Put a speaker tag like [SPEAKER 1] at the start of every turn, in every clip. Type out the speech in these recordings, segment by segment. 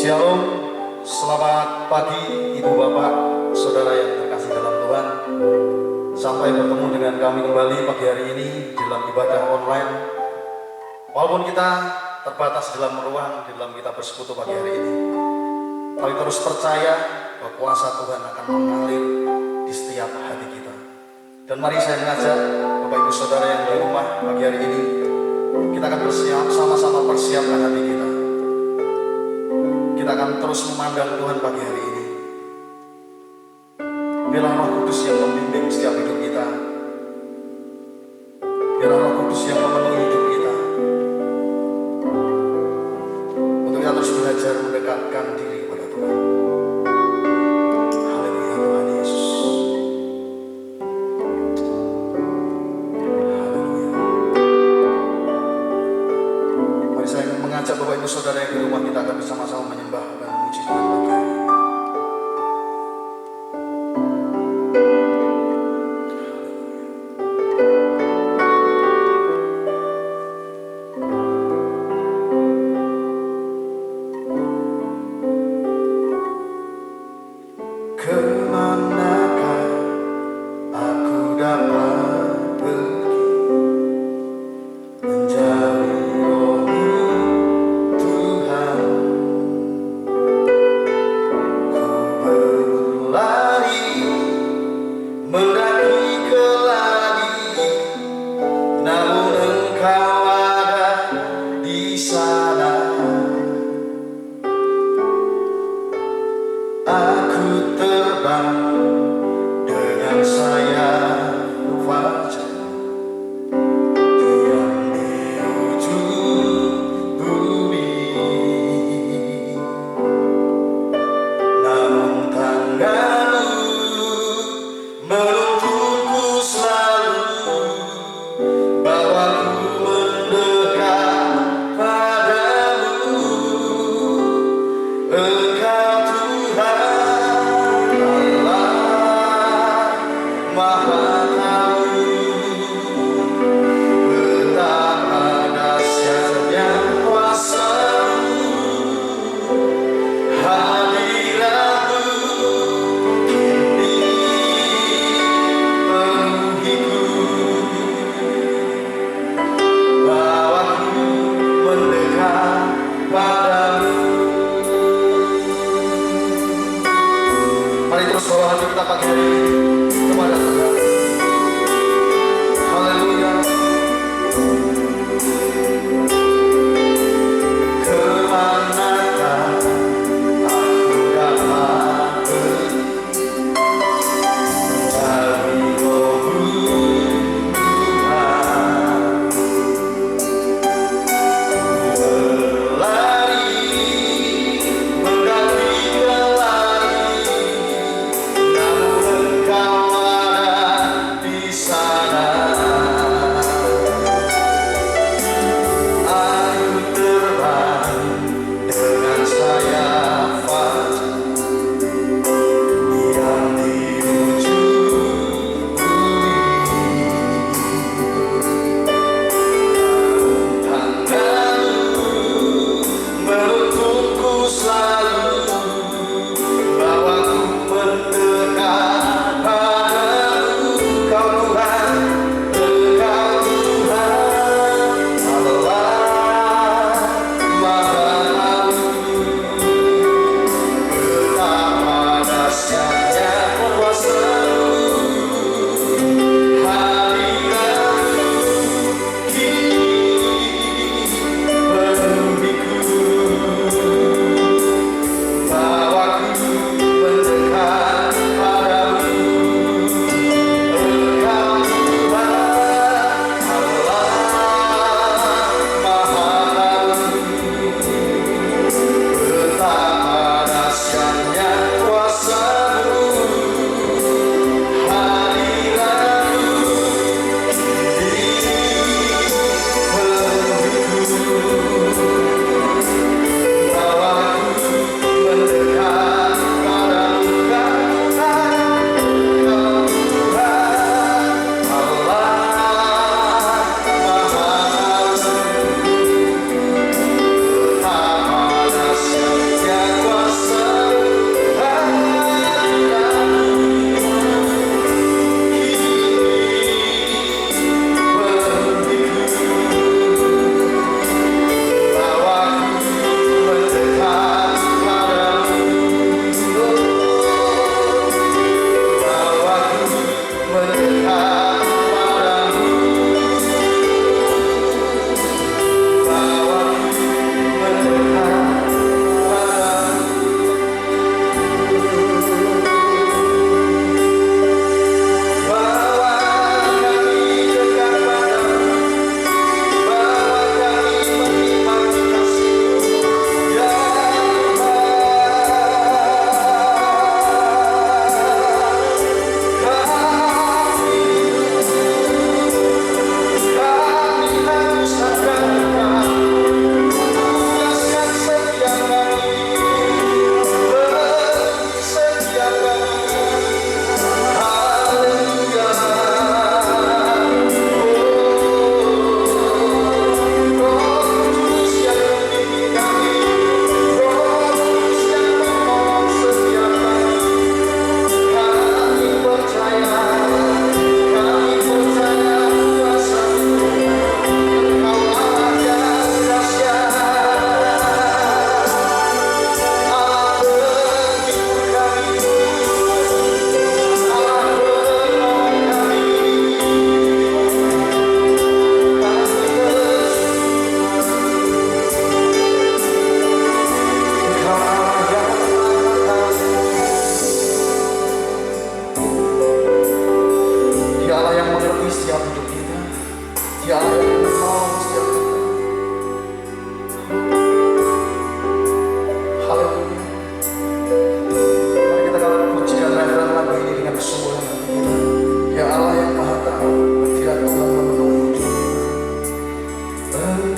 [SPEAKER 1] Shalom, selamat pagi Ibu Bapak, Saudara yang terkasih dalam Tuhan. Sampai bertemu dengan kami kembali pagi hari ini dalam ibadah online. Walaupun kita terbatas dalam ruang, dalam kita bersekutu pagi hari ini, kami terus percaya bahwa kuasa Tuhan akan mengalir di setiap hati kita. Dan mari saya mengajak Bapak Ibu Saudara yang di rumah pagi hari ini, kita akan sama-sama persiapkan hati kita. Kita akan terus memandang Tuhan pagi hari ini. Biarlah Roh Kudus yang membimbing setiap hidup kita. Biarlah Roh Kudus yang memenuhi hidup kita. Untuk kita terus belajar mendekatkan diri kepada Tuhan. Haleluya Tuhan Yesus. Haleluya. Mari saya mengajak Bapak Ibu Saudara yang di rumah, kita akan bersama-sama menyembah dan memuji Tuhan pagi hari ini. Kemanakah aku dapat pergi menjauhi Roh-Mu Tuhan?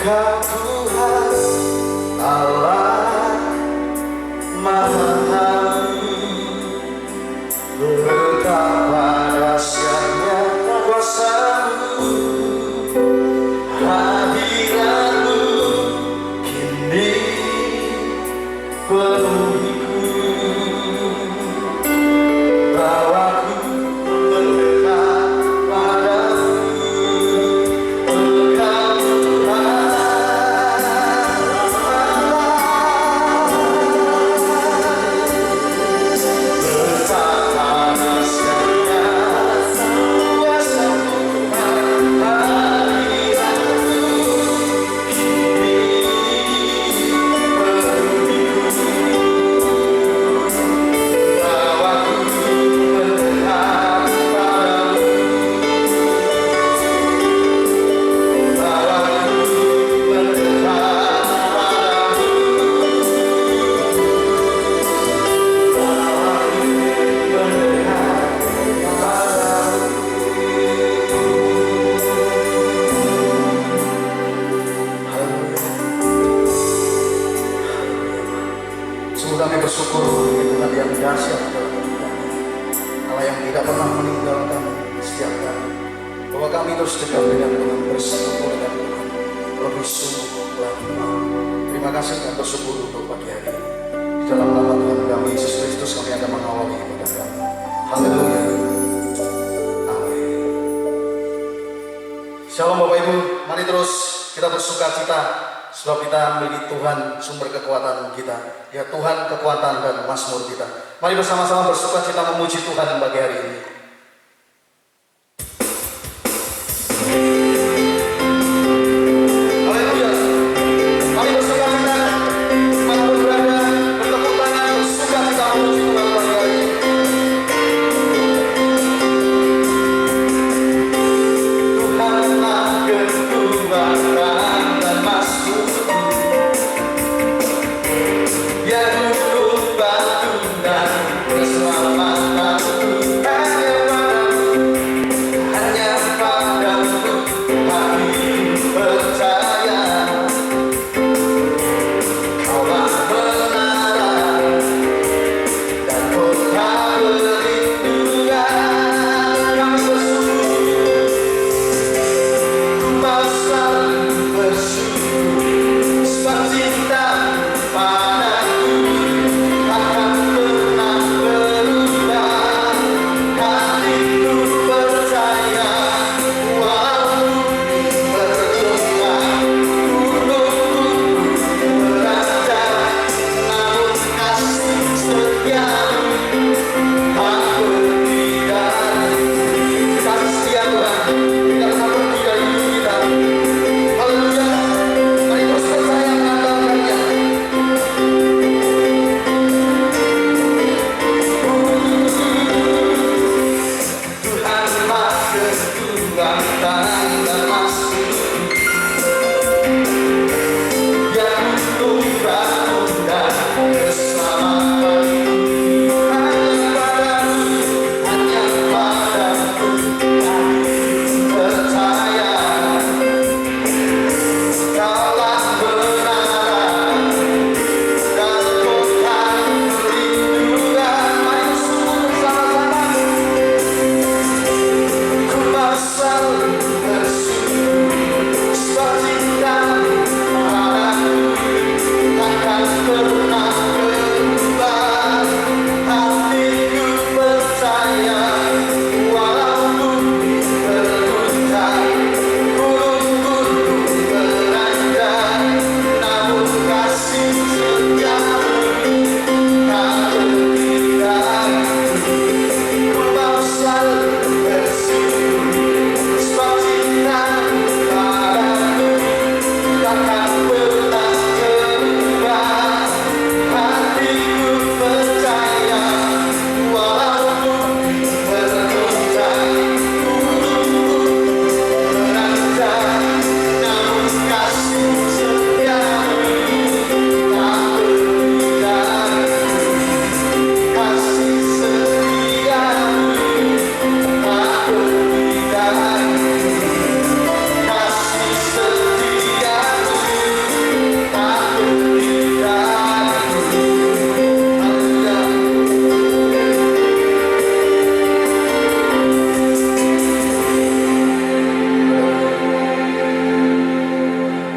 [SPEAKER 1] Engkau Tuhan Allah Maha Tahu, betapa dahsyatnya kuasa-Mu, hadirat-Mu kini penuhiku, bawaku mendekat padamu. Engkau Tuhan betapa dahsyatnya kuasa-Mu, hadirat-Mu kini penuhiku, bawaku mendekat padamu, bawaku mendekat padamu, bawaku mendekat padamu. Haleluya. Sungguh kami bersyukur bagi Tuhan yang dahsyat dalam hidup kami, Allah yang tidak pernah meninggalkan setiap kami, bahwa kami terus dekat dengan Tuhan, bersekutu dengan Tuhan lebih sungguh lagi. Terima kasih dan bersyukur untuk pagi hari ini. Di dalam nama Tuhan kami Yesus Kristus kami akan mengawali ibadah kami. Haleluya. Amin. Shalom Bapak Ibu, mari terus kita bersuka cita sebab kita memiliki Tuhan sumber kekuatan kita, ya Tuhan kekuatan dan mazmur kita. Mari bersama-sama bersuka cita memuji Tuhan pagi hari ini. Haleluya. Mari bersuka cita, dimanapun berada, bertepuk tangan, bersuka cita memuji Tuhan pagi hari ini. Tuhanlah kekuatan dan mazmurku, ya gunung batu dan keselamatanku, hanya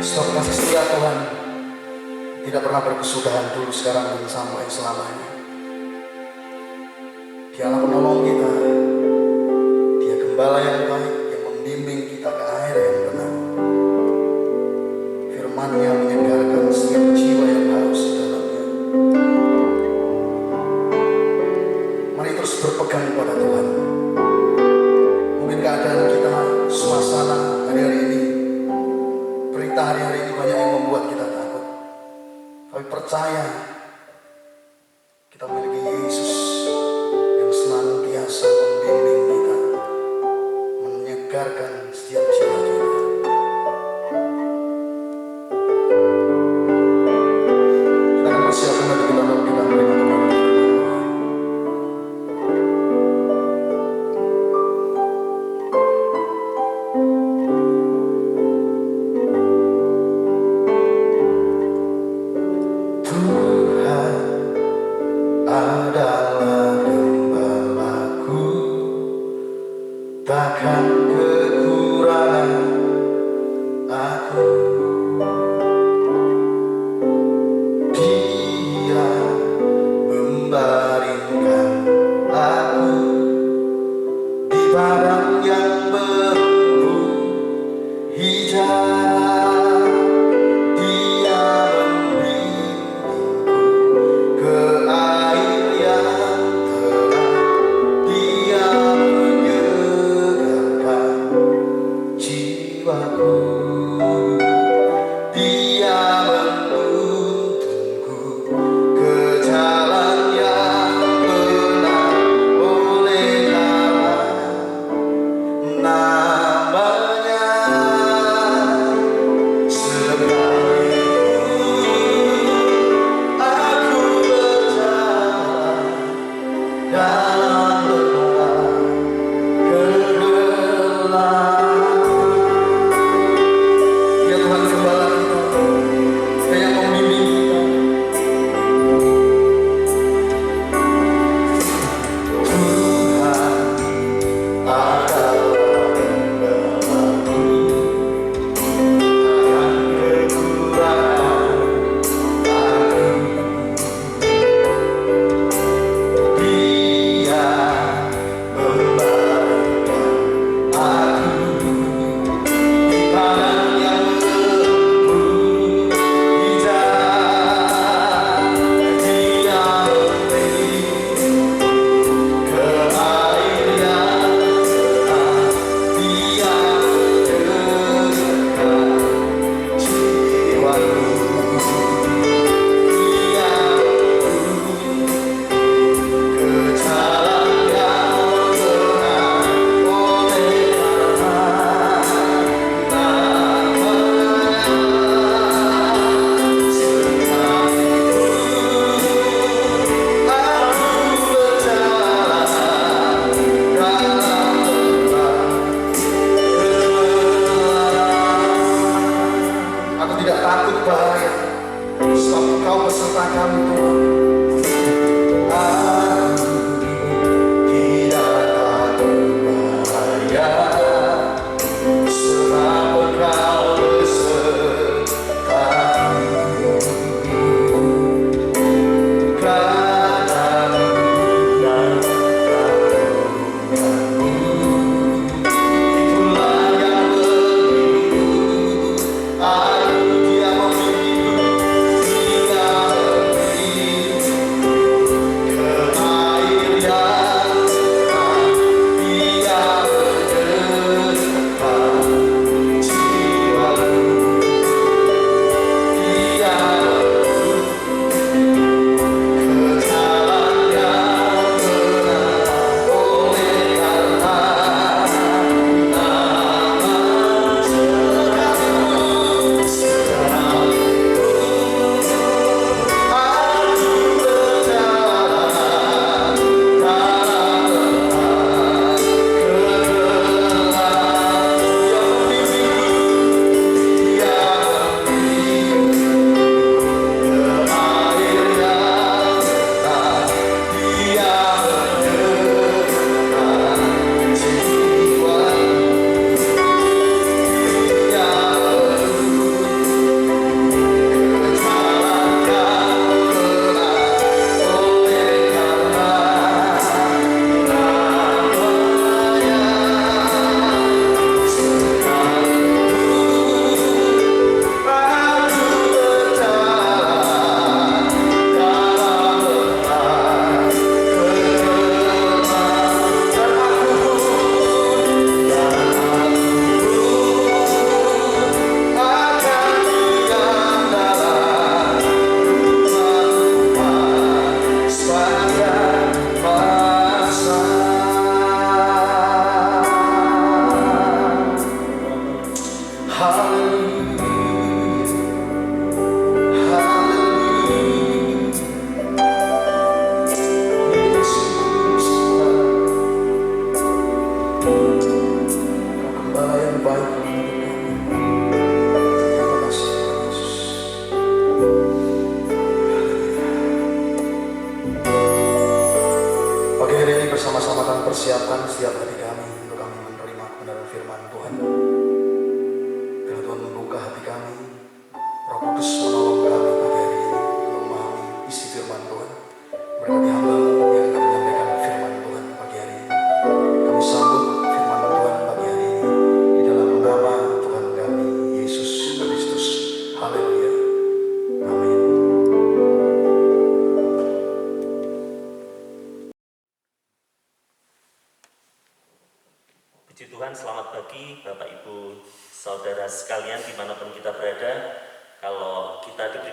[SPEAKER 1] Sebab kasih setia Tuhan tidak pernah berkesudahan, dulu, sekarang, dan sampai selamanya. Dialah penolong kita, Dia gembala yang baik yang membimbing kita ke air yang benar. Firman-Nya menyegarkan setiap jiwa yang haus di dalamnya. Mari terus berpegang pada Tuhan. Mungkin keadaan kita, suasana hari-hari ini, berita hari-hari ini banyak yang membuat kita takut. Tapi percaya kita memiliki Yesus yang senantiasa membimbing kita, menyegarkan setiap jiwa kita. Kita akan persiapkan untuk kita menerima Tuhan. Adalah gembalaku, takkan kekurangan aku. Dia membaringkan aku di padang yang berbumbu hijau. Dia membimbingku hingga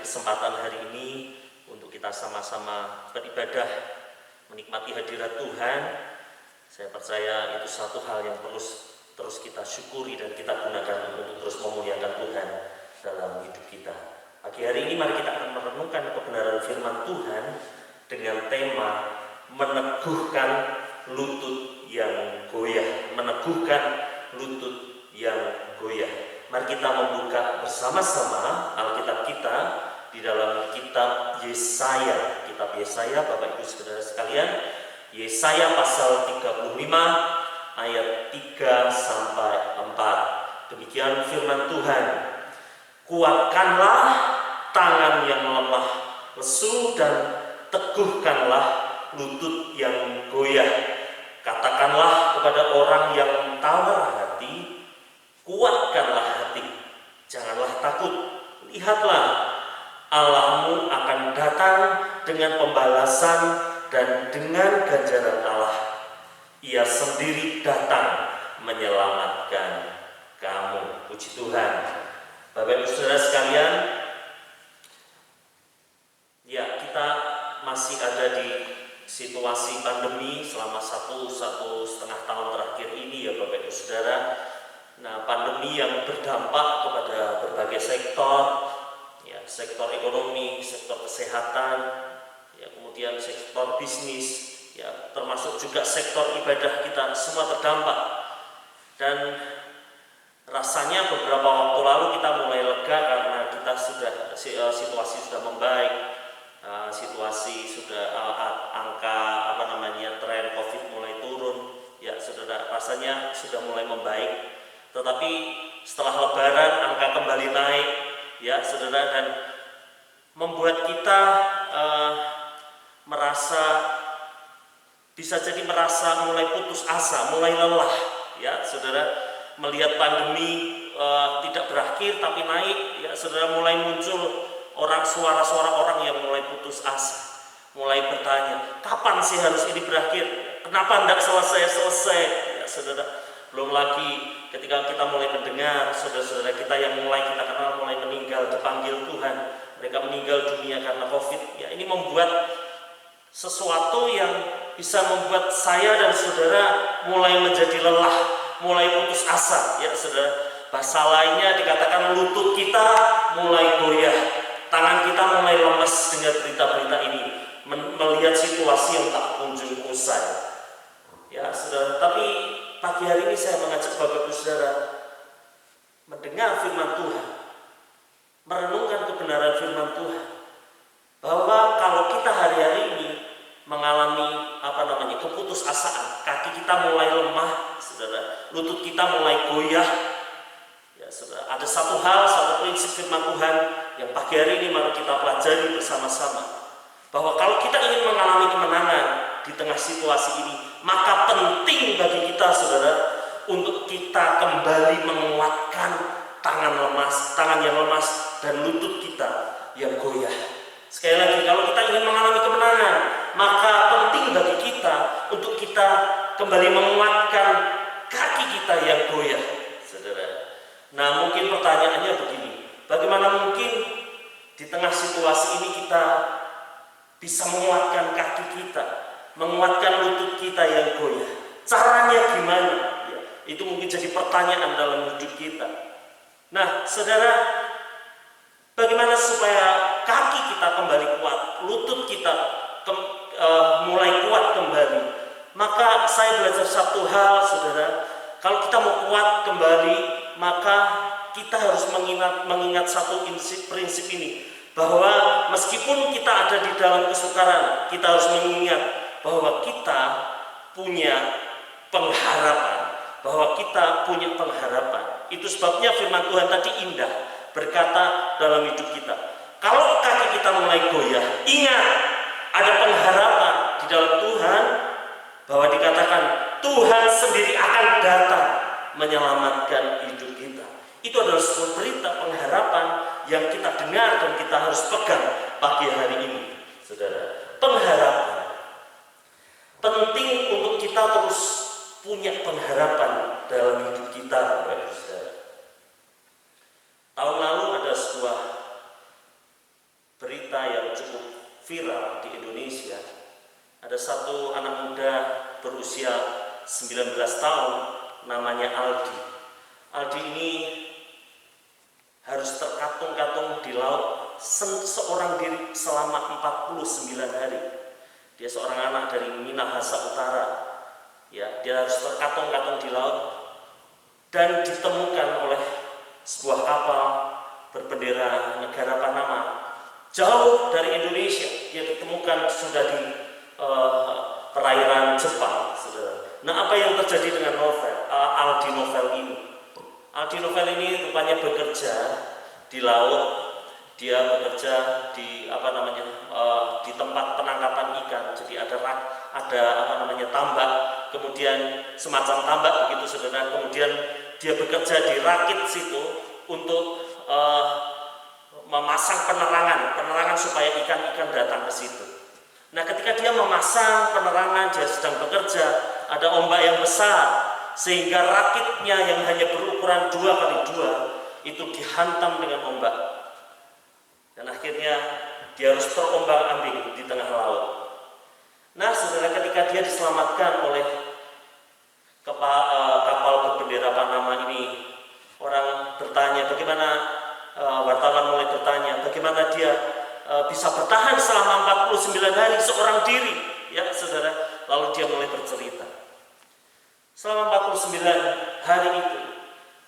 [SPEAKER 2] kesempatan hari ini untuk kita sama-sama beribadah, menikmati hadirat Tuhan. Saya percaya itu satu hal yang terus kita syukuri dan kita gunakan untuk terus memuliakan Tuhan dalam hidup kita. Pagi hari ini mari kita akan merenungkan kebenaran firman Tuhan dengan tema meneguhkan lutut yang goyah. Meneguhkan lutut yang goyah. Mari kita membuka bersama-sama Alkitab kita di dalam kitab Yesaya. Kitab Yesaya, Bapak Ibu Saudara sekalian, Yesaya pasal 35 ayat 3 sampai 4. Demikian firman Tuhan. Kuatkanlah tangan yang lemah lesu dan teguhkanlah lutut yang goyah. Katakanlah kepada orang yang tawar hati, kuatkanlah hati, janganlah takut. Lihatlah, Allahmu akan datang dengan pembalasan dan dengan ganjaran Allah. Ia sendiri datang menyelamatkan kamu. Puji Tuhan. Bapak Ibu Saudara sekalian, ya, kita masih ada di situasi pandemi selama satu setengah tahun terakhir ini ya Bapak Ibu Saudara. Nah, pandemi yang berdampak kepada berbagai sektor, ya, sektor ekonomi, sektor kesehatan, ya, kemudian sektor bisnis, ya, termasuk juga sektor ibadah kita semua terdampak. Dan rasanya beberapa waktu lalu kita mulai lega karena kita situasi sudah membaik, situasi sudah angka tren COVID mulai turun, ya saudara, rasanya sudah mulai membaik. Tetapi setelah Lebaran angka kembali naik, ya saudara, dan membuat kita bisa jadi merasa mulai putus asa, mulai lelah, ya saudara, melihat pandemi tidak berakhir tapi naik, ya saudara, mulai muncul suara-suara orang yang mulai putus asa, mulai bertanya, kapan sih harus ini berakhir? Kenapa tidak selesai? Ya saudara, belum lagi ketika kita mulai mendengar saudara-saudara kita yang mulai kita kenal mulai meninggal, dipanggil Tuhan, mereka meninggal dunia karena COVID. Ya, ini membuat sesuatu yang bisa membuat saya dan saudara mulai menjadi lelah, mulai putus asa, ya saudara. Bahasa lainnya dikatakan lutut kita mulai goyah, tangan kita mulai lemas dengan berita-berita ini, melihat situasi yang tak kunjung usai. Ya saudara, tapi pagi hari ini saya mengajak Bapak Ibu Saudara mendengar firman Tuhan, merenungkan kebenaran firman Tuhan, bahwa kalau kita hari-hari ini mengalami keputusasaan, kaki kita mulai lemah, saudara, lutut kita mulai goyah, ya saudara, ada satu prinsip firman Tuhan yang pagi hari ini mari kita pelajari bersama-sama, bahwa kalau kita ingin mengalami kemenangan di tengah situasi ini, maka penting bagi kita saudara untuk kita kembali menguatkan tangan yang lemas dan lutut kita yang goyah. Sekali lagi, kalau kita ingin mengalami kemenangan, maka penting bagi kita untuk kita kembali menguatkan kaki kita yang goyah, saudara. Nah, mungkin pertanyaannya begini, bagaimana mungkin di tengah situasi ini kita bisa menguatkan kaki kita, menguatkan lutut kita yang goyah? Caranya gimana? Ya, itu mungkin jadi pertanyaan dalam hidup kita. Nah, saudara, bagaimana supaya kaki kita kembali kuat, lutut kita mulai kuat kembali? Maka saya belajar satu hal, saudara. Kalau kita mau kuat kembali, maka kita harus mengingat satu prinsip ini, bahwa meskipun kita ada di dalam kesukaran, kita harus mengingat bahwa kita punya pengharapan, Itu sebabnya firman Tuhan tadi indah berkata dalam hidup kita, kalau kaki kita mulai goyah, ingat ada pengharapan di dalam Tuhan, bahwa dikatakan Tuhan sendiri akan datang menyelamatkan hidup kita. Itu adalah sebuah berita pengharapan yang kita dengar dan kita harus pegang pagi hari ini, saudara. Pengharapan penting untuk kita terus punya pengharapan dalam hidup kita, Bapak Ibu Saudara. Tahun lalu ada sebuah viral di Indonesia. Ada satu anak muda berusia 19 tahun namanya Aldi. Aldi ini harus terkatung-katung di laut seorang diri selama 49 hari. Dia seorang anak dari Minahasa Utara. Ya, dia harus terkatung-katung di laut dan ditemukan oleh sebuah kapal berbendera negara Panama jauh dari Indonesia. Dia ditemukan sudah di perairan Jepang, saudara. Nah, apa yang terjadi dengan Aldi Novel ini? Aldi Novel ini rupanya bekerja di laut. Dia bekerja di di tempat penangkapan ikan. Jadi ada tambak, kemudian semacam tambak begitu, saudara. Kemudian dia bekerja di rakit situ untuk memasang penerangan supaya ikan-ikan datang ke situ. Nah, ketika dia memasang penerangan, dia sedang bekerja, ada ombak yang besar, sehingga rakitnya yang hanya berukuran 2x2 itu dihantam dengan ombak. Dan akhirnya dia harus terombang-ambing di tengah laut. Nah, saudara, ketika dia diselamatkan oleh kapal berbendera Panama ini, orang bertanya bagaimana, wartawan mulai bertanya bagaimana dia bisa bertahan selama 49 hari seorang diri, ya saudara. Lalu dia mulai bercerita. Selama 49 hari itu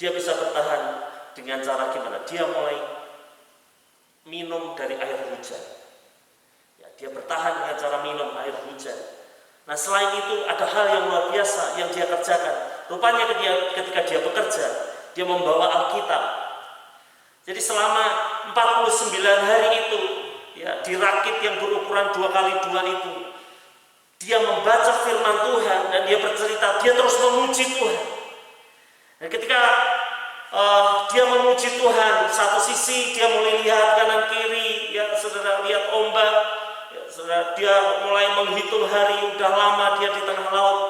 [SPEAKER 2] dia bisa bertahan dengan cara gimana? Dia mulai minum dari air hujan. Ya, dia bertahan dengan cara minum air hujan. Nah, selain itu ada hal yang luar biasa yang dia kerjakan. Rupanya ketika dia bekerja, dia membawa Alkitab. Jadi selama 49 hari itu, ya, di rakit yang berukuran 2x2 itu, dia membaca firman Tuhan dan dia bercerita, dia terus memuji Tuhan. Dan ketika dia memuji Tuhan, satu sisi dia mulai lihat kanan kiri, ya saudara, lihat ombak, ya saudara, dia mulai menghitung hari, udah lama dia di tengah laut,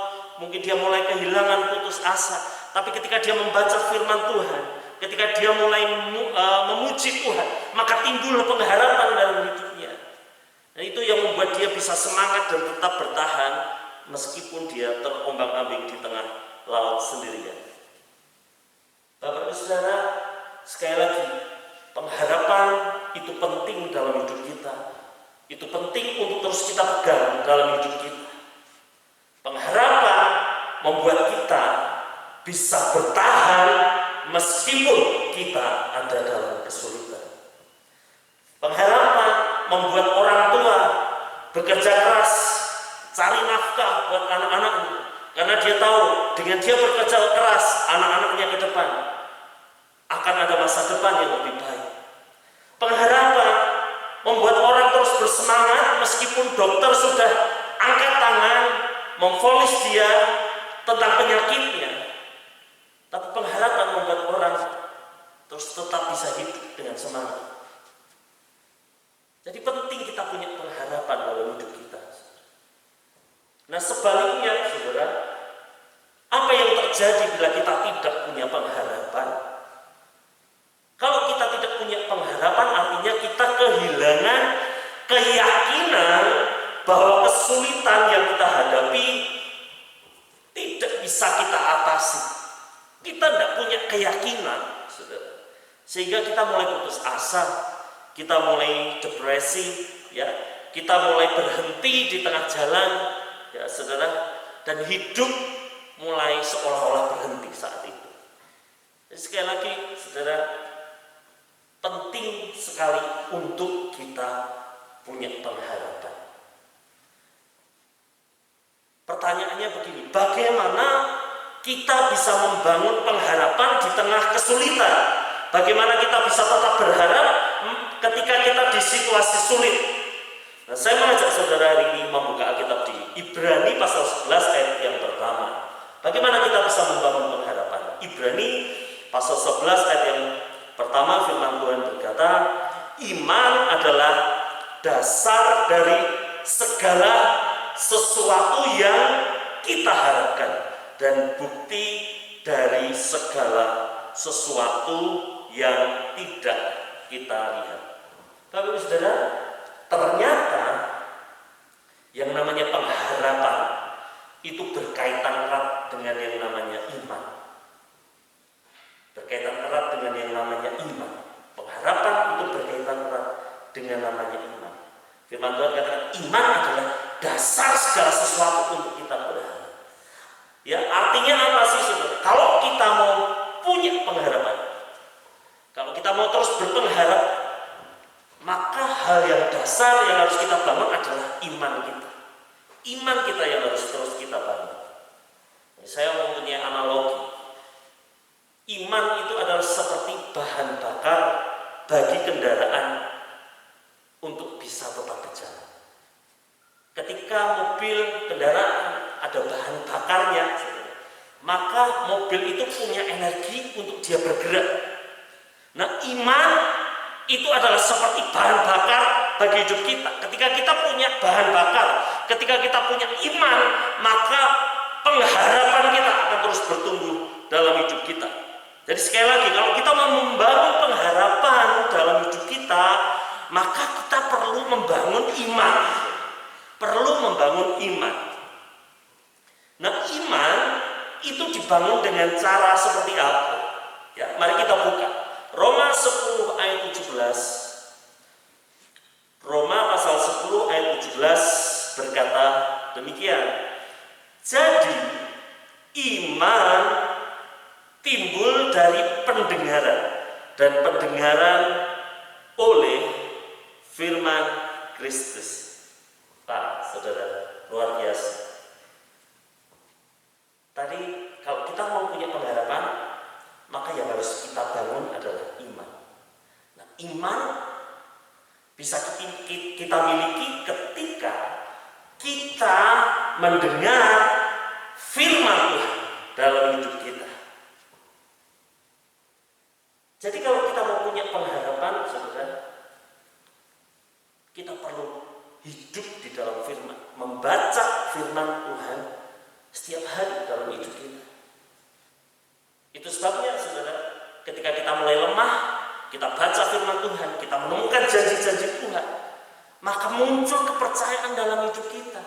[SPEAKER 2] mungkin dia mulai kehilangan putus asa. Tapi ketika dia membaca firman Tuhan, ketika dia mulai memuji Tuhan, maka timbul pengharapan dalam hidupnya. Dan itu yang membuat dia bisa semangat dan tetap bertahan meskipun dia terombang-ambing di tengah laut sendirian. Bapak Ibu Saudara, sekali lagi, pengharapan itu penting dalam hidup kita. Itu penting untuk terus kita pegang dalam hidup kita. Pengharapan membuat kita bisa bertahan meskipun kita ada dalam kesulitan. Pengharapan membuat orang tua bekerja keras, cari nafkah buat anak-anaknya, karena dia tahu dengan dia bekerja keras, anak-anaknya ke depan akan ada masa depan yang lebih baik. Pengharapan membuat orang terus bersemangat meskipun dokter sudah angkat tangan memvonis dia tentang penyakitnya. Tapi pengharapan membuat orang terus tetap bisa hidup dengan semangat. Jadi penting kita punya pengharapan dalam hidup kita. Nah, sebaliknya, saudara, apa yang terjadi bila kita tidak punya pengharapan? Kalau kita tidak punya pengharapan, artinya kita kehilangan keyakinan bahwa kesulitan yang kita hadapi tidak bisa kita atasi. Kita tidak punya keyakinan, saudara. Sehingga kita mulai putus asa, kita mulai depresi, ya, kita mulai berhenti di tengah jalan, ya, saudara, dan hidup mulai seolah-olah berhenti saat itu. Jadi sekali lagi, saudara, penting sekali untuk kita punya pengharapan. Pertanyaannya begini, bagaimana kita bisa membangun pengharapan di tengah kesulitan? Bagaimana kita bisa tetap berharap ketika kita di situasi sulit? Nah, saya mengajak saudara hari ini membuka Alkitab di Ibrani pasal 11 ayat yang pertama. Bagaimana kita bisa membangun pengharapan? Ibrani pasal 11 ayat yang pertama, firman Tuhan berkata, iman adalah dasar dari segala sesuatu yang kita harapkan dan bukti dari segala sesuatu yang tidak kita lihat. Bapak Ibu Saudara, ternyata yang namanya pengharapan itu berkaitan erat dengan yang namanya iman. Berkaitan erat dengan yang namanya iman. Pengharapan itu berkaitan erat dengan namanya iman. Firman Tuhan katakan iman adalah dasar segala sesuatu untuk kita berharap. Ya, artinya apa sih saudara? Kalau kita mau punya pengharapan, kalau kita mau terus berpengharap, maka hal yang dasar yang harus kita bangun adalah iman kita. Iman kita yang harus terus kita bangun. Saya mempunyai analogi. Iman itu adalah seperti bahan bakar bagi kendaraan untuk bisa tetap berjalan. Ketika mobil kendaraan ada bahan bakarnya, maka mobil itu punya energi untuk dia bergerak. Nah, iman itu adalah seperti bahan bakar bagi hidup kita. Ketika kita punya bahan bakar, ketika kita punya iman, maka pengharapan kita akan terus bertumbuh dalam hidup kita. Jadi sekali lagi, kalau kita mau membangun pengharapan dalam hidup kita, maka kita perlu membangun iman. Perlu membangun iman. Nah, iman itu dibangun dengan cara seperti apa? Ya, mari kita buka Roma 10 ayat 17. Roma pasal 10 ayat 17 berkata demikian. Jadi iman timbul dari pendengaran, dan pendengaran oleh firman Kristus. Pak, saudara, luar biasa. Tadi kalau kita mau punya pengharapan, maka yang harus kita bangun adalah iman. Nah, iman bisa kita miliki ketika kita mendengar firman Tuhan dalam hidup kita. Jadi kalau kita mau punya pengharapan, saudara, kita perlu hidup di dalam firman, membaca firman Tuhan setiap hari dalam hidup kita. Itu sebabnya, saudara, ketika kita mulai lemah, kita baca firman Tuhan, kita menemukan janji-janji Tuhan, maka muncul kepercayaan dalam hidup kita.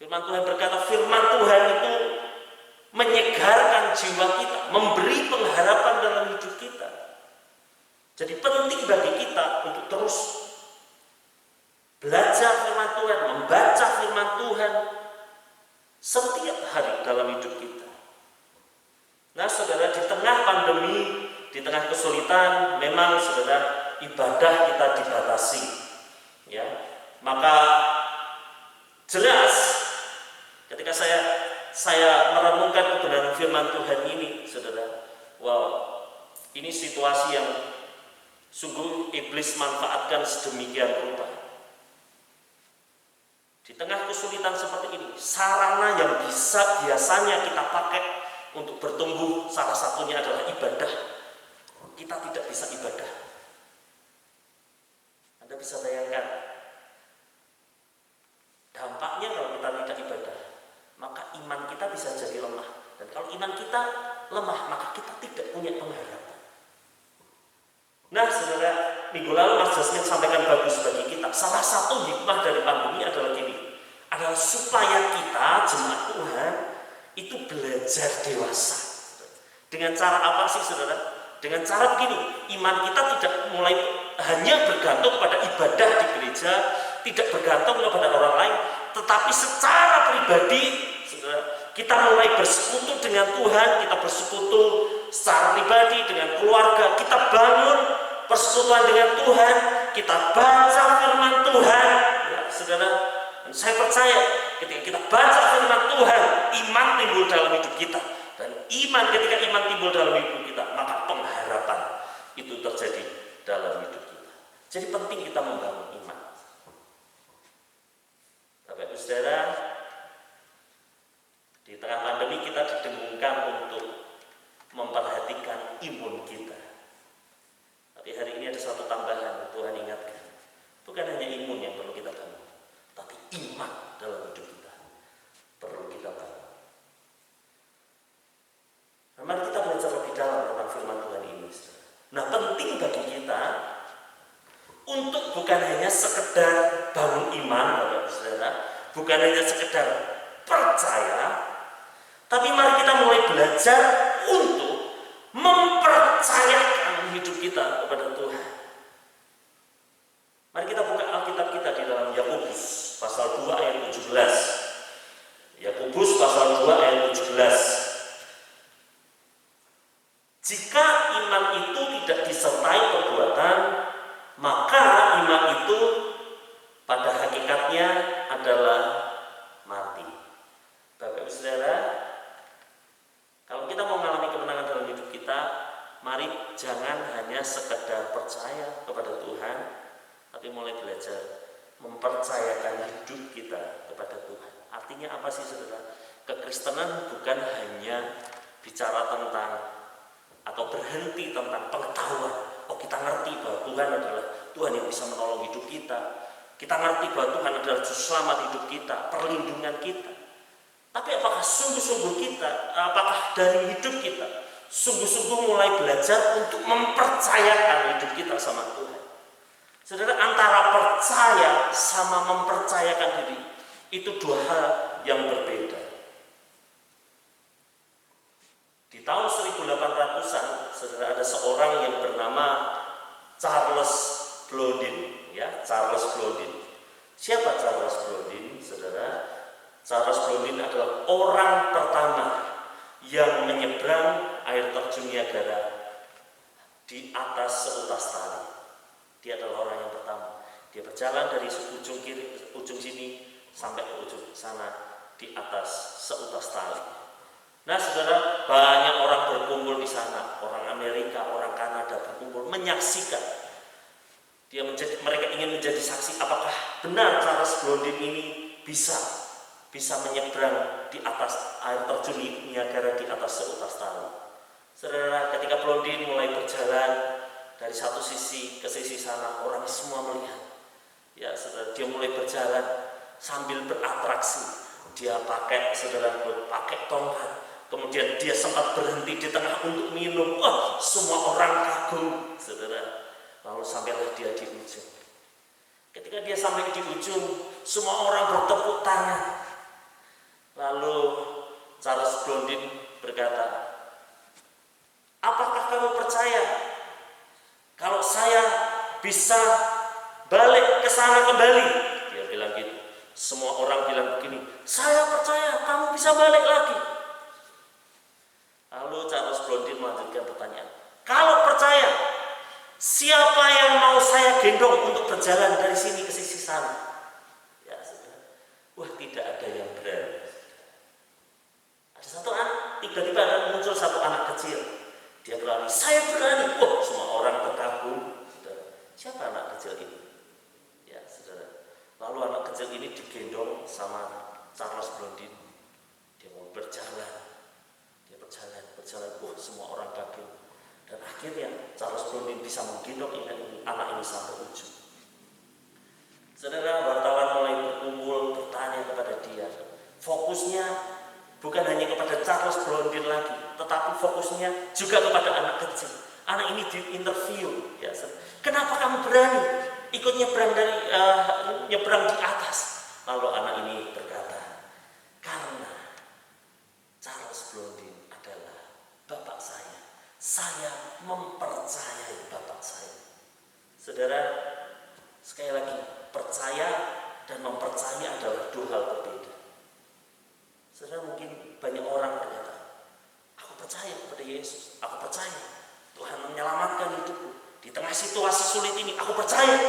[SPEAKER 2] Firman Tuhan berkata, firman Tuhan itu menyegarkan jiwa kita, memberi pengharapan dalam hidup kita. Jadi penting bagi kita untuk terus belajar firman Tuhan, membaca firman Tuhan setiap hari dalam hidup kita. Nah, saudara, di tengah pandemi, di tengah kesulitan, memang saudara, ibadah kita dibatasi. Ya, maka jelas ketika saya merenungkan kebenaran firman Tuhan ini, saudara, wow, ini situasi yang sungguh iblis manfaatkan sedemikian rupa. Di tengah kesulitan seperti ini, sarana yang biasanya kita pakai untuk bertumbuh, salah satunya adalah ibadah. Kita tidak bisa ibadah. Anda bisa bayangkan dampaknya kalau kita tidak ibadah, maka iman kita bisa jadi lemah. Dan kalau iman kita lemah, maka kita tidak punya pengharapan. Nah, saudara, minggu lalu Mas Jasmin sampaikan bagus bagi kita. Salah satu hikmah dari pandemi adalah gini, adalah supaya kita, jemaat Tuhan, itu belajar dewasa. Dengan cara apa sih, saudara? Dengan cara begini, iman kita tidak mulai hanya bergantung pada ibadah di gereja, tidak bergantung kepada orang lain, tetapi secara pribadi, saudara, kita mulai bersekutu dengan Tuhan, kita bersekutu secara pribadi dengan keluarga, kita bangun persekutuan dengan Tuhan, kita baca firman Tuhan, ya, saudara. Dan saya percaya ketika kita baca firman Tuhan, iman timbul dalam hidup kita. Dan ketika iman timbul dalam hidup kita, maka pengharapan itu terjadi dalam hidup kita. Jadi penting kita membangun iman. Bapak Ibu Saudara, di tengah pandemi kita didengungkan untuk memperhatikan imun kita. Tapi hari ini ada satu tambahan, Tuhan ingatkan. Bukan hanya imun yang perlu kita bangun, tapi iman dalam hidup kita perlu kita bangun. Nah, mari kita belajar lebih dalam tentang firman Tuhan ini. Nah, penting bagi kita untuk bukan bukan hanya sekedar bangun iman, Bapak Saudara, bukan hanya sekedar percaya, tapi mari kita mulai belajar untuk mempercayakan hidup kita kepada Tuhan. Mari kita buka Alkitab kita di dalam Yakobus pasal 2 ayat 17. Yakobus pasal 2 ayat 17. Jika iman itu tidak disertai perbuatan, maka iman itu pada hakikatnya adalah mati. Bapak Ibu Saudara, kalau kita mau mengalami kemenangan dalam hidup kita, mari jangan hanya sekedar percaya kepada Tuhan, tapi mulai belajar mempercayakan hidup kita kepada Tuhan. Artinya apa sih, Saudara? Kekristenan bukan hanya bicara tentang atau berhenti tentang pengetahuan. Oh, kita ngerti bahwa Tuhan adalah Tuhan yang bisa menolong hidup kita. Kita ngerti bahwa Tuhan adalah juru selamat hidup kita, perlindungan kita. Tapi apakah sungguh-sungguh kita, apakah dari hidup kita sungguh-sungguh mulai belajar untuk mempercayakan hidup kita sama Tuhan? Saudara, antara percaya sama mempercayakan diri itu dua hal yang berbeda. Di tahun 1800-an, saudara, ada seorang yang bernama Charles Blondin, ya, Charles Blondin. Siapa Charles Blondin, saudara? Charles Blondin adalah orang pertama yang menyeberang air terjun Niagara di atas seutas tali. Dia adalah orang yang pertama. Dia berjalan dari ujung kiri, ujung sini sampai ke ujung sana di atas seutas tali. Nah, saudara, banyak orang berkumpul di sana, orang Amerika, orang Kanada berkumpul menyaksikan. Mereka ingin menjadi saksi apakah benar Charles Blondin ini bisa menyeberang di atas air terjun Niagara di atas seutas tali. Saudara, ketika Blondin mulai berjalan dari satu sisi ke sisi sana, orang semua melihat. Ya, saudara, dia mulai berjalan sambil beratraksi. Dia pakai tongkat. Kemudian dia sempat berhenti di tengah untuk minum. Wah, semua orang kagum, saudara. Lalu sampailah dia di ujung. Ketika dia sampai di ujung, semua orang bertepuk tangan. Lalu Charles Blondin berkata, apakah kamu percaya kalau saya bisa balik ke sana kembali? Dia bilang gitu. Semua orang bilang begini, saya percaya kamu bisa balik lagi. Lalu Charles Blondin melanjutkan pertanyaan, kalau percaya, siapa yang mau saya gendong untuk berjalan dari sini ke sisi sana? Ya, saudara. Wah, tidak ada yang berani. Ada satu anak, tiba-tiba muncul satu anak kecil. Dia berani, saya berani. Wah, semua orang terkagum. Saudara, siapa anak kecil ini? Ya, saudara. Lalu anak kecil ini digendong sama Charles Blondin. Dia mau berjalan. Berjalan, semua orang kagum. Dan akhirnya Charles Blondin bisa menggendong anak ini sampai ujung. Saudara, wartawan mulai berkumpul bertanya kepada dia. Fokusnya bukan hanya kepada Charles Blondin lagi, tetapi fokusnya juga kepada anak kecil. Anak ini diinterview. Ya, kenapa kamu berani ikut nyebrang di atas? Lalu anak ini berkata, karena Charles Blondin Bapak saya mempercayai Bapak saya. Saudara, sekali lagi, percaya dan mempercayai adalah dua hal berbeda. Saudara, mungkin banyak orang berkata, aku percaya kepada Yesus, aku percaya Tuhan menyelamatkan hidupku di tengah situasi sulit ini, aku percaya.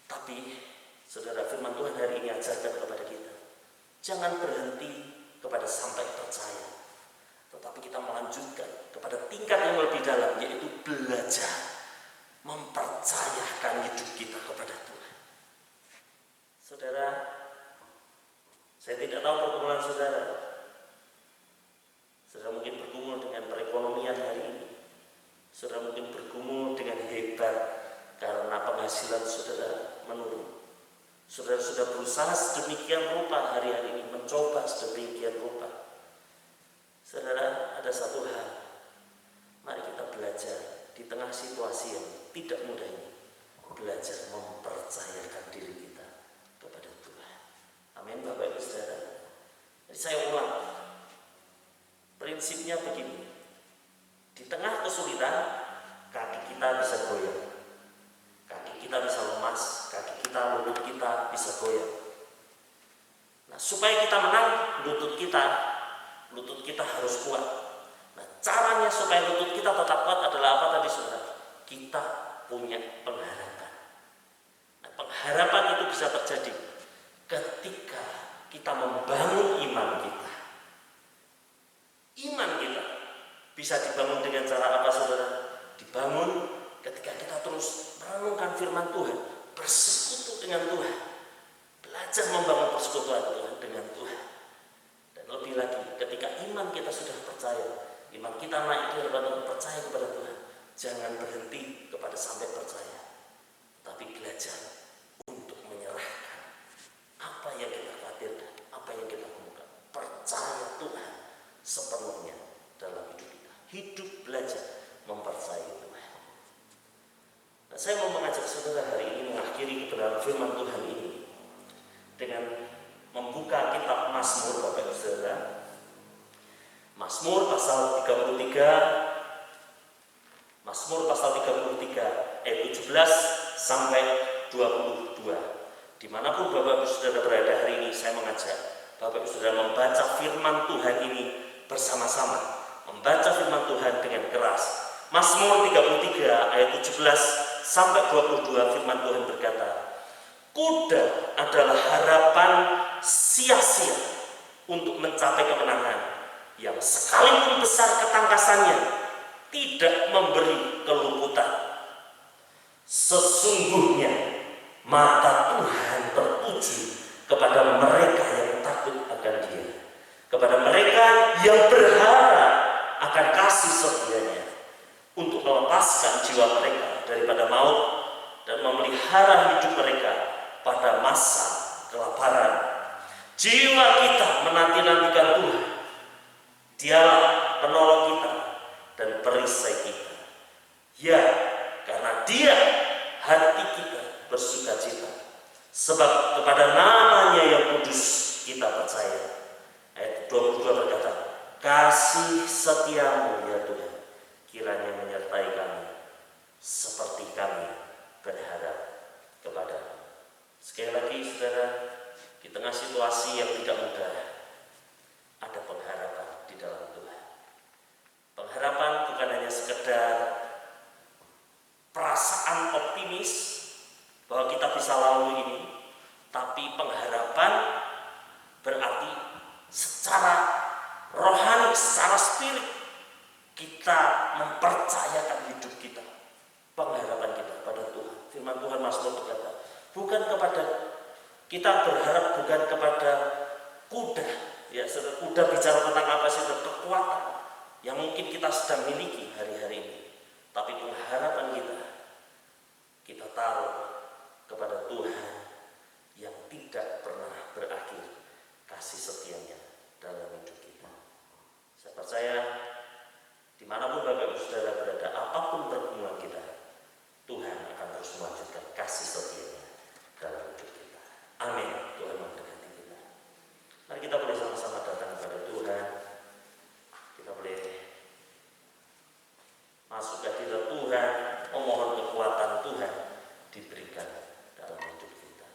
[SPEAKER 2] Tapi, saudara, firman Tuhan hari ini ajarkan kepada kita, jangan berhenti kepada sampai percaya, tetapi kita melanjutkan kepada tingkat yang lebih dalam, yaitu belajar mempercayakan hidup kita kepada Tuhan. Saudara, saya tidak tahu pergumulan saudara. Saudara mungkin bergumul dengan perekonomian hari ini. Saudara mungkin bergumul dengan hebat karena penghasilan saudara menurun. Saudara sudah berusaha sedemikian rupa hari-hari ini, mencoba sedemikian rupa. Saudara, ada satu hal, mari kita belajar di tengah situasi yang tidak mudah ini. belajar mempercayakan diri kita kepada Tuhan. Amin Bapak Ibu Saudara. Jadi saya ulang, prinsipnya begini, di tengah kesulitan kaki kita bisa goyang, kaki kita bisa lemas, kaki kita, lutut kita bisa goyang. Nah, supaya kita menang, lutut kita harus kuat. Nah, caranya supaya lutut kita tetap kuat adalah apa tadi saudara? Kita punya pengharapan. Nah, pengharapan itu bisa terjadi ketika kita membangun iman kita. Iman kita bisa dibangun dengan cara apa saudara? Dibangun ketika kita terus merenungkan firman Tuhan, bersekutu dengan Tuhan, belajar membangun persekutuan Tuhan dengan Tuhan. Dan lebih lagi, ketika iman kita sudah percaya, iman kita naik kepada percaya kepada Tuhan, jangan berhenti kepada sampai percaya, tapi belajar untuk menyerahkan apa yang kita khawatirkan, apa yang kita temukan, percaya Tuhan sepenuhnya dalam hidup kita. Hidup belajar mempercayai Tuhan. Nah, saya mau mengajak saudara hari ini mengakhiri kebenaran firman Tuhan ini dengan membuka kitab Mazmur Bapak Ibu Saudara. Mazmur pasal 33, Mazmur pasal 33 ayat 17 sampai 22. Dimanapun Bapak Ibu Saudara berada hari ini, saya mengajak Bapak Ibu Saudara membaca firman Tuhan ini bersama-sama, membaca firman Tuhan dengan keras. Mazmur 33 ayat 17 sampai 22 firman Tuhan berkata, kuda adalah harapan sia-sia untuk mencapai kemenangan, yang sekalipun besar ketangkasannya tidak memberi keluputan. Sesungguhnya mata Tuhan tertuju kepada mereka yang takut akan Dia, kepada mereka yang berharap akan kasih setia-Nya, untuk melepaskan jiwa mereka daripada maut dan memelihara hidup mereka pada masa kelaparan. Jiwa kita menanti-nantikan Tuhan. Dialah penolong kita dan perisai kita. Ya, karena Dia hati kita bersuka cita, sebab kepada nama-Nya yang kudus kita percaya. Ayat 22 berkata, kasih setiamu ya Tuhan kiranya menyertai kami seperti kami berharap kepada-Mu. Sekali lagi saudara, di tengah situasi yang tidak mudah, ada pengharapan di dalam Tuhan. Pengharapan bukan hanya sekedar perasaan optimis bahwa kita bisa lalui ini, tapi pengharapan berarti secara rohani, secara spirit kita mempercayakan hidup kita, pengharapan kita pada Tuhan. Firman Tuhan Mazmur berkata, bukan kepada kita berharap bukan kepada kuda, ya saudara. Kuda bicara tentang apa sih? Kekuatan yang mungkin kita sedang miliki hari-hari ini. Tapi pengharapan kita taruh kepada Tuhan yang tidak pernah berakhir kasih setianya dalam hidup kita. Saya percaya dimanapun Bapak Ibu Saudara berada, apapun pergumulan kita, Tuhan akan terus melanjutkan kasih setianya dalam hidup kita. Amin. Tuhan memberkati kita. Mari kita boleh sama-sama datang kepada Tuhan. Kita boleh masuk ke hadirat Tuhan, memohon kekuatan Tuhan diberikan dalam hidup kita.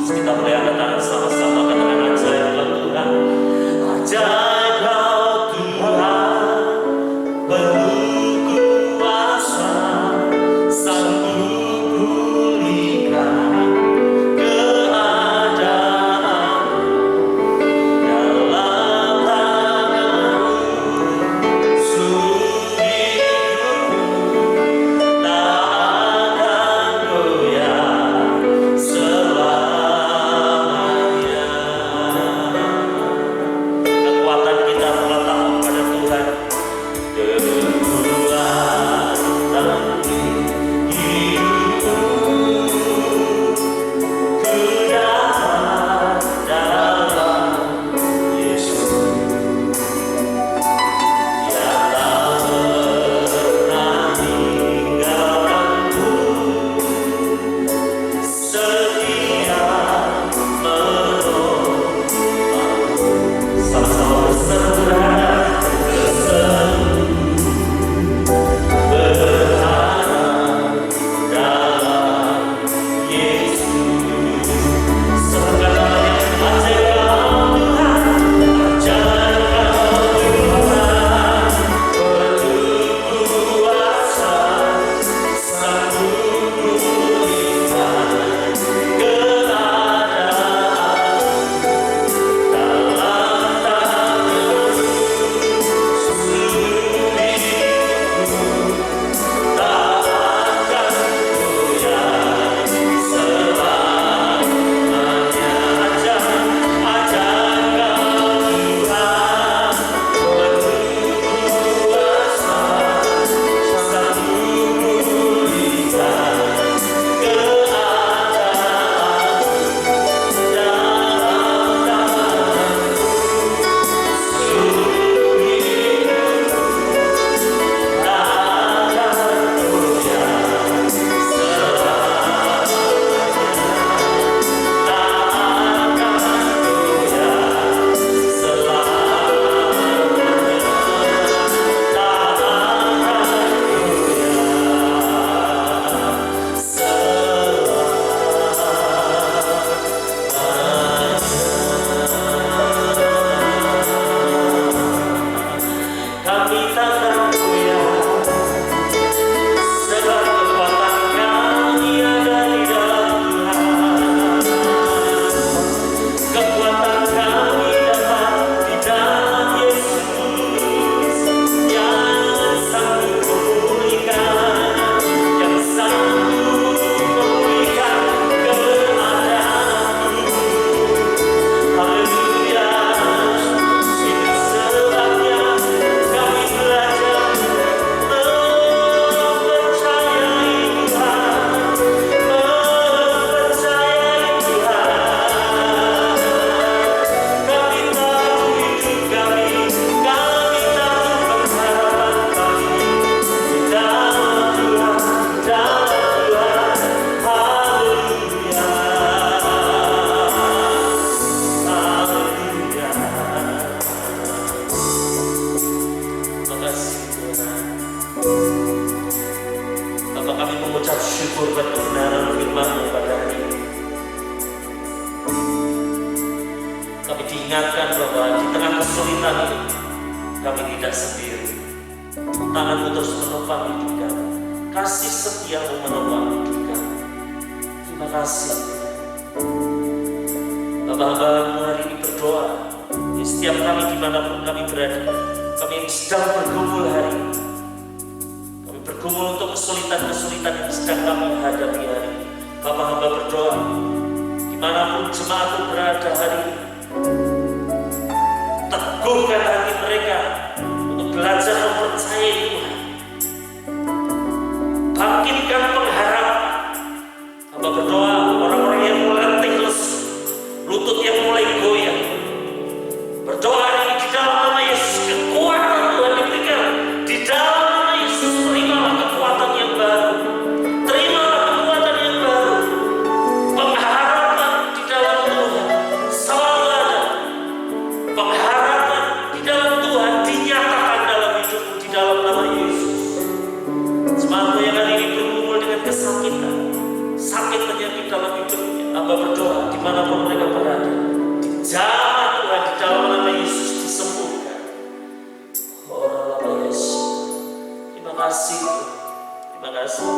[SPEAKER 2] Kita boleh angkat tangan sama-sama, katakan ajaib Tuhan, ajaib ingatkan bahwa di tengah kesulitan ini kami tidak sendiri. Tangan-Mu terus menopang hidup kami. Kasih setia-Mu menopang hidup kami. Terima kasih. Bapak-Bapak hari ini berdoa. Di setiap kami dimanapun kami berada, kami yang sedang bergumul hari ini, kami bergumul untuk kesulitan-kesulitan yang sedang kami hadapi hari ini. Bapak hamba berdoa, dimanapun jemaatku berada hari ini, teguhkan hati mereka untuk belajar mempercayai Tuhan. Bangkitkan pengharapan. Hamba berdoa, orang-orang yang mulai letih, lutut yang mulai goyah, berdoa ini di dalam nama Yesus, kekuatan Tuhan diberikan. Di dalam nama Yesus, terimalah kekuatan yang baru. Terimalah kekuatan yang baru. Pengharapan di dalam Tuhan selalu ada. Pengharapan di dalam Tuhan dinyatakan dalam hidupmu di dalam nama Yesus. Jemaatku yang hari ini bergumul dengan kesakitan, sakit penyakit dalam hidupnya, hamba berdoa dimanapun mereka berada, dijamah Tuhan di dalam nama Yesus disembuhkan. Oh nama Yesus, terima kasih, terima kasih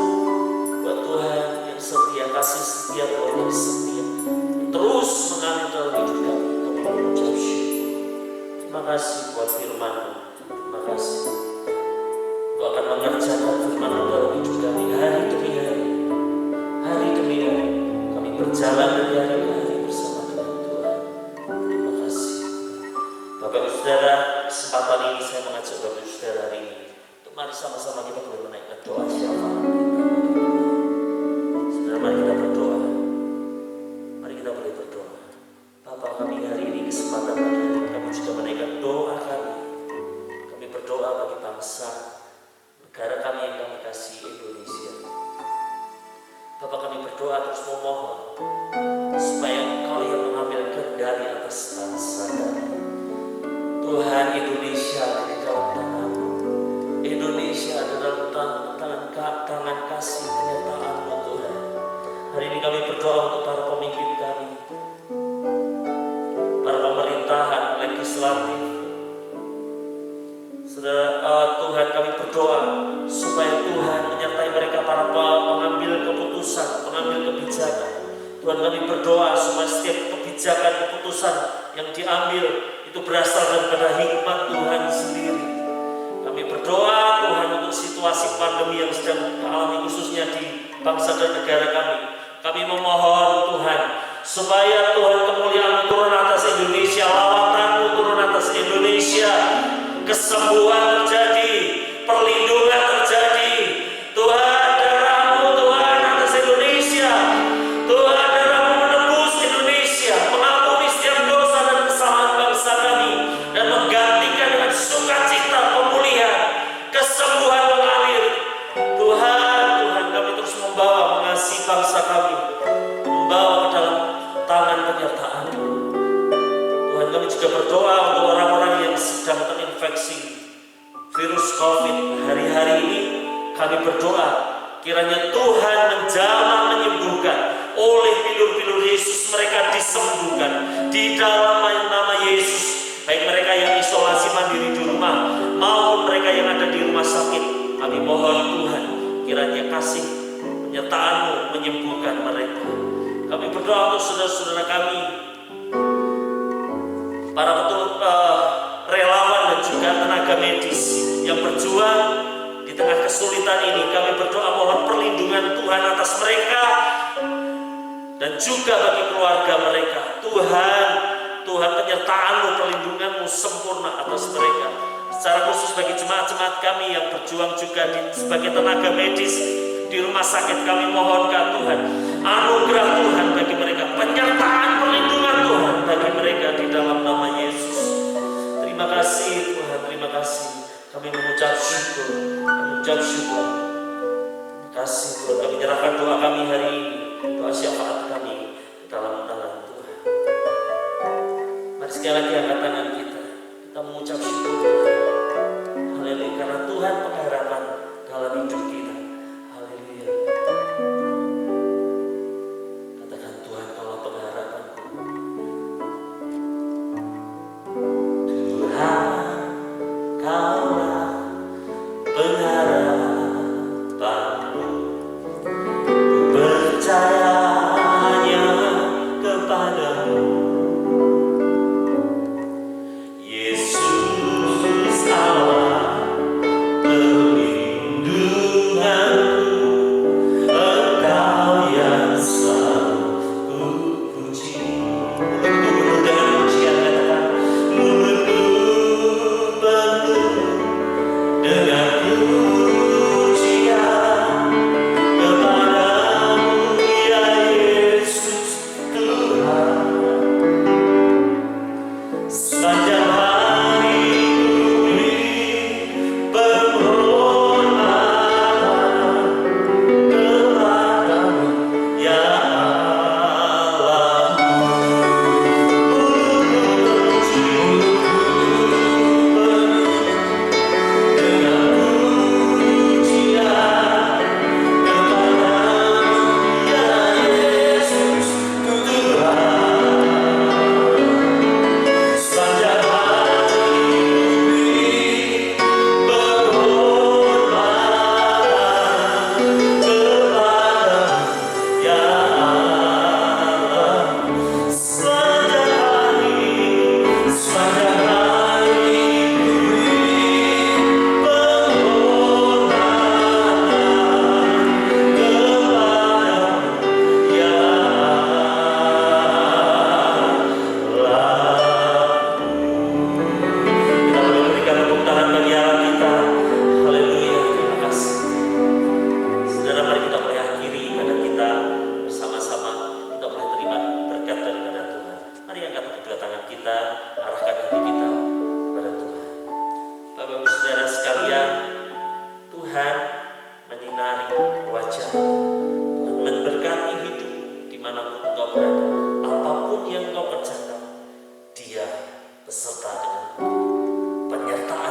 [SPEAKER 2] buat Tuhan yang setia, kasih setiap orang yang setia, terus mengalir dalam hidup kami. Kami mengucap syukur. Terima kasih buat firman-Mu. Terima kasih. Kau akan mengerjakan firman-Mu dalam hidup kami hari demi hari, hari demi hari. Kami berjalan dari hari ke hari bersama dengan Tuhan. Terima kasih. Bapak Ibu Saudara, kesempatan ini saya mengajak Bapak Ibu Saudara hari ini untuk mari sama-sama kita boleh menaikkan doa syafaat. Saudara, mari kita berdoa. Mari kita boleh berdoa. Bapa kami hari ini kesempatan pada hari ini kami juga menaikkan doa kami. Kami berdoa bagi bangsa, negara kami yang kami kasih, Indonesia. Bapak kami berdoa terus memohon supaya Engkau yang mengambil kendali atas bangsa kami. Tuhan, Indonesia ada di dalam tangan-Mu. Indonesia ada dalam tangan kasih penyertaan-Mu Tuhan. Hari ini kami berdoa untuk para pemimpin kami, para pemerintahan, legislatif. Tuhan kami berdoa supaya Tuhan menyertai mereka para pengambil keputusan, pengambil kebijakan. Tuhan kami berdoa supaya setiap kebijakan, keputusan yang diambil itu berasal daripada hikmat Tuhan sendiri. Kami berdoa Tuhan untuk situasi pandemi yang sedang dialami khususnya di bangsa dan negara kami. Kami memohon Tuhan supaya Tuhan kemuliaan-Mu turun atas Indonesia, lawatan-Mu turun atas Indonesia, kesembuhan terjadi, perlindungan terjadi. Tuhan, darah-Mu Tuhan atas Indonesia. Tuhan, darah-Mu menebus Indonesia, mengampuni setiap dosa dan kesalahan bangsa kami, dan menggantikan dengan sukacita pemulihan, kesembuhan mengalir. Tuhan kami terus membawa, mengasihi bangsa kami, membawa ke dalam tangan penyertaan-Mu. Tuhan kami juga berdoa untuk orang-orang yang sedang terinfeksi virus COVID hari-hari ini. Kami berdoa kiranya Tuhan menjamah, menyembuhkan. Oleh pilur-pilur Yesus mereka disembuhkan di dalam nama Yesus. Baik mereka yang isolasi mandiri di rumah maupun mereka yang ada di rumah sakit. Kami mohon Tuhan kiranya kasih penyertaan-Mu menyembuhkan mereka. Kami berdoa untuk saudara-saudara kami, para relawan dan juga tenaga medis yang berjuang di tengah kesulitan ini. Kami berdoa mohon perlindungan Tuhan atas mereka dan juga bagi keluarga mereka. Tuhan penyertaan-Mu, perlindungan-Mu sempurna atas mereka. Secara khusus bagi jemaat-jemaat kami yang berjuang juga sebagai tenaga medis di rumah sakit, kami mohonkan Tuhan anugerah Tuhan bagi mereka, penyertaan perlindungan Tuhan bagi mereka di dalam nama Yesus. Terima kasih Tuhan, terima kasih. Kami mengucap syukur, mengucap syukur. Terima kasih Tuhan, kami menyerahkan doa kami hari ini, doa syafaat kami di dalam tangan Tuhan. Mari sekali lagi angkat tangan kita mengucap syukur Tuhan. Haleluya, karena Tuhan pengharapan dalam hidup kita. Haleluya. Katakan Tuhan, kalau pengharapanku.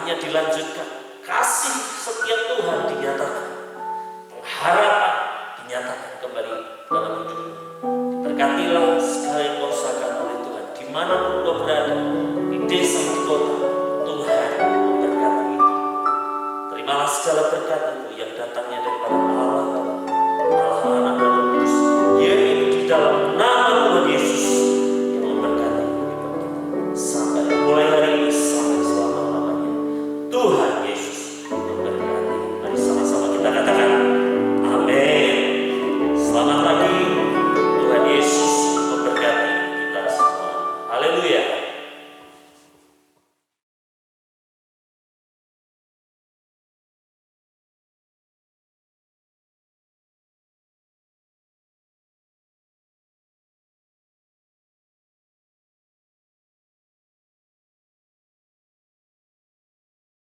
[SPEAKER 2] firman-Nya dilanjutkan, kasih setiap Tuhan dinyatakan, pengharapan dinyatakan kembali dalam hidupmu. Terkatilah segala yang kau usahakan oleh Tuhan, dimanapun kau berada, di desa, di kota,